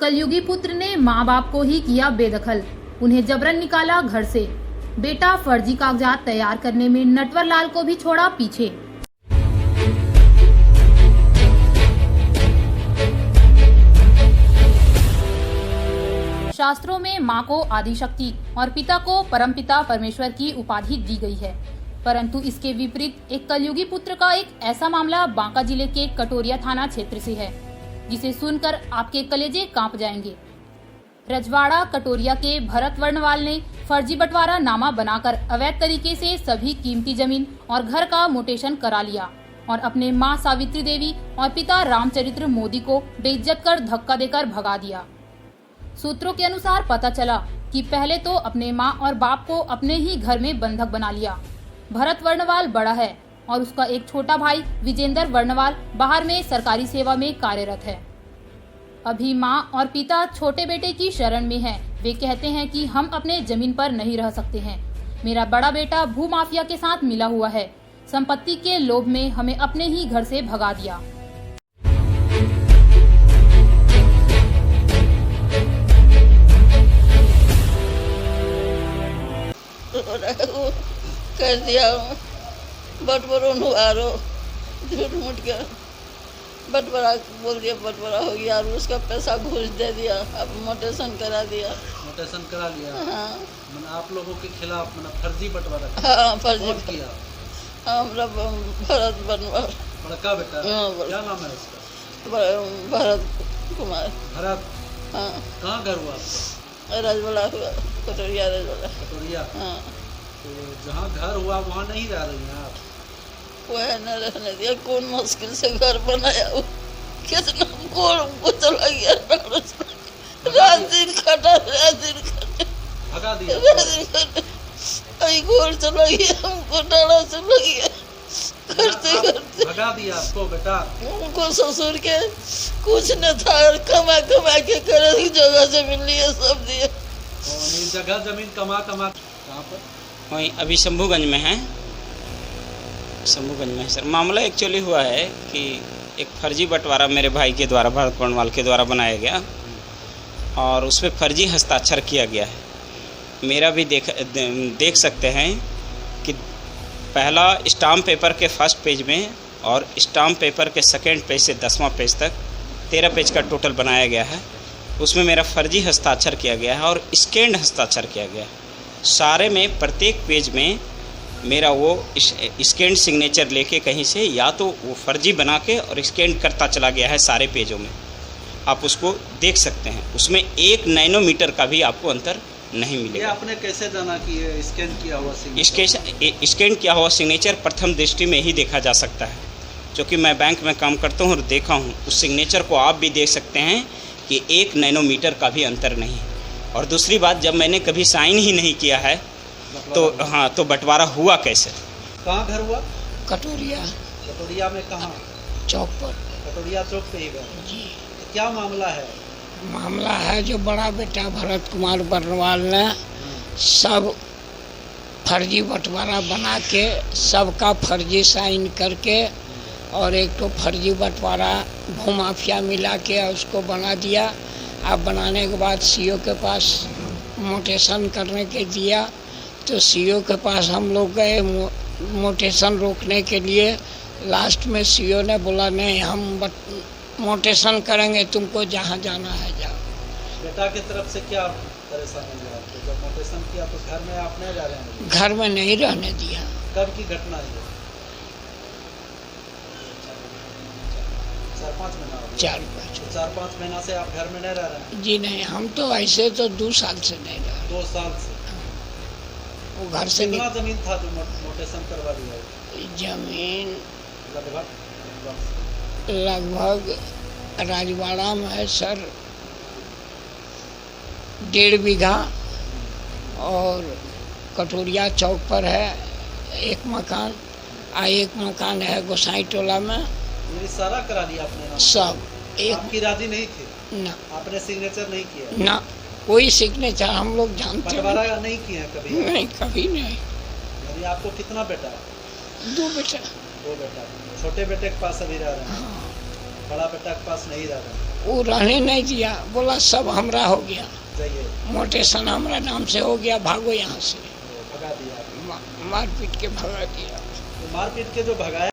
कलयुगी पुत्र ने माँ बाप को ही किया बेदखल, उन्हें जबरन निकाला घर से। बेटा फर्जी कागजात तैयार करने में नटवर लाल को भी छोड़ा पीछे। शास्त्रों में माँ को आदिशक्ति और पिता को परमपिता परमेश्वर की उपाधि दी गई है, परंतु इसके विपरीत एक कलयुगी पुत्र का एक ऐसा मामला बांका जिले के कटोरिया थाना क्षेत्र से है, जिसे सुनकर आपके कलेजे कांप जाएंगे। रजवाड़ा कटोरिया के भरत वर्णवाल ने फर्जी बंटवारा नामा बनाकर अवैध तरीके से सभी कीमती जमीन और घर का मोटेशन करा लिया और अपने मां सावित्री देवी और पिता रामचरित्र मोदी को बेइज्जत कर धक्का देकर भगा दिया। सूत्रों के अनुसार पता चला कि पहले तो अपने मां और बाप को अपने ही घर में बंधक बना लिया। भरत वर्णवाल बड़ा है और उसका एक छोटा भाई विजेंद्र वर्णवाल बाहर में सरकारी सेवा में कार्यरत है। अभी मां और पिता छोटे बेटे की शरण में हैं। वे कहते हैं कि हम अपने जमीन पर नहीं रह सकते हैं। मेरा बड़ा बेटा भू माफिया के साथ मिला हुआ है। संपत्ति के लोभ में हमें अपने ही घर से भगा दिया। कर दिया बटवरों नुआरो झूठ मूठ के बटवरा बोल दिया, बटवरा हो गया और उसका पैसा घूस दे दिया। अब मोटेशन करा दिया। मोटेशन करा लिया। हाँ, मैंने आप लोगों के खिलाफ मैंने फर्जी बंटवारा हाँ फर्जी किया। हमरा भरत बनवाल बड़का बेटा क्या नाम है उसका? भरत कुमार। भरत। हाँ। कहाँ घर हुआ आपका? रजवाड़ा हुआ, कटोरिया रजवाड़ा। कटोरिया। हाँ। तो जहाँ घर हुआ वहाँ नहीं रह रही हैं आप? वह न रहने दिया। कौन मुश्किल से घर बनाया वो, कितना गोड़ चला गया। रात दिन खटा, रात दिन खटा, भगा दिया। गोड़ चला गया, हमको डाला चला गया। करते करते भगा दिया आपको बेटा। उनको ससुर के कुछ न था, कमा कमा के कर जगह जमीन लिए सब दिए। जगह जमीन कमा कमा कहाँ पर? वहीं अभी शंभूगंज में है। शंभूगंज में है सर। मामला एक्चुअली हुआ है कि एक फर्जी बंटवारा मेरे भाई के द्वारा, भरत वर्णवाल के द्वारा बनाया गया और उस पर फर्जी हस्ताक्षर किया गया है। मेरा भी देख सकते हैं कि पहला स्टाम्प पेपर के फर्स्ट पेज में और स्टाम्प पेपर के सेकेंड पेज से 10वां पेज तक 13 पेज का टोटल बनाया गया है। उसमें मेरा फर्जी हस्ताक्षर किया गया है और स्कैंड हस्ताक्षर किया गया है। सारे में प्रत्येक पेज में मेरा वो स्कैंड सिग्नेचर लेके कहीं से या तो वो फर्जी बना के और स्कैंड करता चला गया है सारे पेजों में। आप उसको देख सकते हैं। उसमें 1 नैनोमीटर का भी आपको अंतर नहीं मिलेगा। ये आपने कैसे जाना कि ये स्कैन किया हुआ सिग्नेचर? स्कैन किया हुआ सिग्नेचर प्रथम दृष्टि में ही देखा जा सकता है, क्योंकि मैं बैंक में काम करता हूँ और देखा हूँ। उस सिग्नेचर को आप भी देख सकते हैं कि 1 नैनोमीटर का भी अंतर नहीं है। और दूसरी बात, जब मैंने कभी साइन ही नहीं किया है तो हाँ, तो बंटवारा हुआ कैसे? कहाँ घर हुआ? कटोरिया। कटोरिया में कहाँ? चौक पर। कटोरिया चौक पे ही घर जी। क्या मामला है? मामला है जो बड़ा बेटा भरत कुमार वर्णवाल ने सब फर्जी बंटवारा बना के सबका फर्जी साइन करके और एक तो फर्जी बंटवारा भूमाफिया मिला के उसको बना दिया। अब बनाने के बाद सीओ के पास मोटेशन करने के दिया, तो सीओ के पास हम लोग गए मोटेशन रोकने के लिए। लास्ट में सीओ ने बोला नहीं, हम मोटेशन करेंगे, तुमको जहाँ जाना है जाओ। बेटा की तरफ से क्या परेशानी है आपको? जब मोटेशन किया तो घर में आप नहीं रह रहे हैं? घर में नहीं रहने दिया। कब की घटना है? 4-5 महीना हो गया। 4-5 महीना से आप घर में नहीं रह रहे हैं? जी नहीं, हम तो ऐसे तो 2 साल से नहीं रहे। 2 साल से? वो घर से कितना जमीन था जो मोटेशन करवा दिया? जमीन लगभग राजवाड़ा में है सर 1.5 बीघा और कटोरिया चौक पर है 1 मकान। एक मकान है गोसाई टोला में। ये सारा करा दिया आपने नाम? सब। एक आपकी राजी नहीं थी? ना। आपने सिग्नेचर नहीं किया? ना, कोई सिग्नेचर हम लोग जानते बंटवारा नहीं किए हैं कभी? नहीं, कभी नहीं। यानी आपको कितना बेटा? 2 बेटा। 2 बेटा। छोटे बेटे के पास अभी रह रहे हैं? हाँ। बड़ा बेटा के पास नहीं रह रहे हैं? वो रहने नहीं दिया, बोला सब हमरा हो गया, जाइए मोटेशन हमारा नाम से हो गया, भागो यहाँ से। भगा दिया। मार पीट के भगा दिया। तो मार पीट के जो भगाया